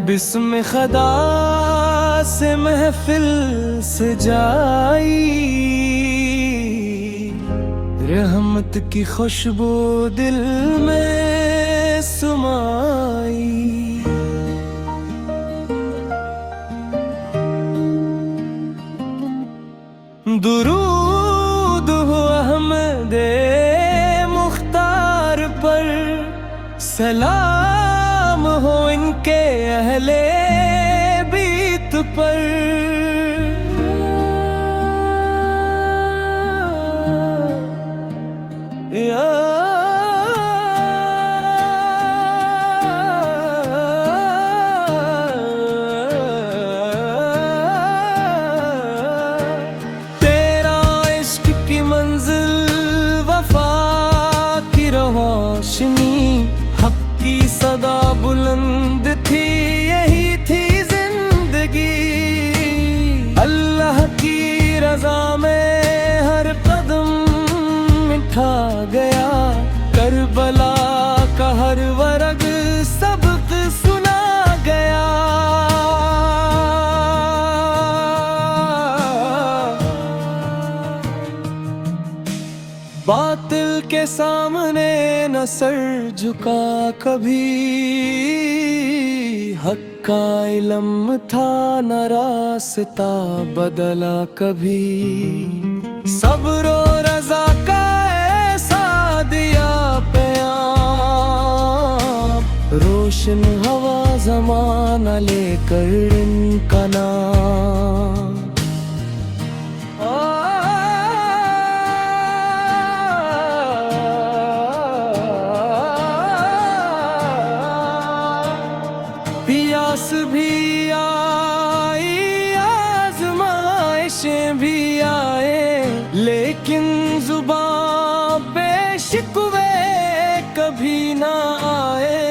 बिस्म खुदा से महफिल सजाई, रहमत की खुशबू दिल में समाई। दुरूद हो अहमदे मुख्तार पर, सलाम हो इनके अहले बीत पर। तेरा इश्क की मंजिल वफा की रोशनी, हक की सदा बुलंद थी, यही थी जिंदगी। अल्लाह की रजा में हर कदम मिठा गया, करबला का हर वर्ग सबक सुना गया। बातिल के सामने न सर झुका कभी, हक का इल्म था न रास्ता बदला कभी। सब्र और रज़ा का ऐसा दिया पैगाम, रोशन हवा ज़माना लेकर इनका नाम। पियास भी आई, आज़माइशें भी आए, लेकिन जुबान पे शिकवे कभी ना आए।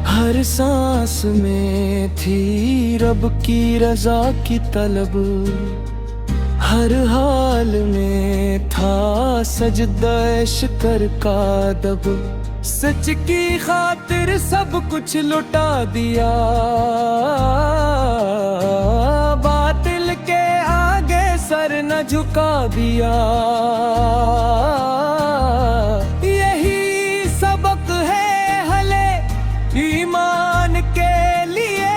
हर सांस में थी रब की रजा की तलब, हर हाल में था सजदा शिकर का दब। सच की खातिर सब कुछ लुटा दिया, बातिल के आगे सर न झुका दिया। यही सबक है हले ईमान के लिए,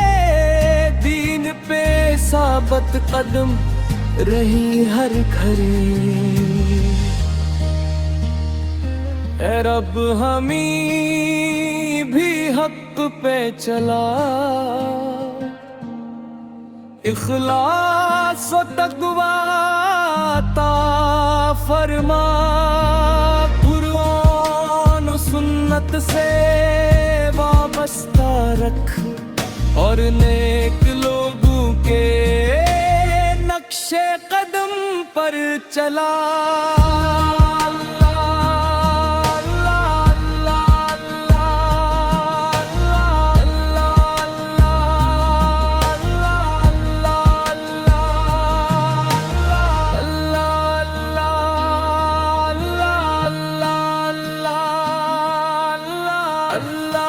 दीन पे साबत कदम रही हर घड़ी। ऐ रब हमी भी हक पे चला, इखलास व तक़वा अता फरमा। कुरान और सुन्नत से वाबस्ता रख, और नेक लोगों के नक्शे कदम पर चला। Allah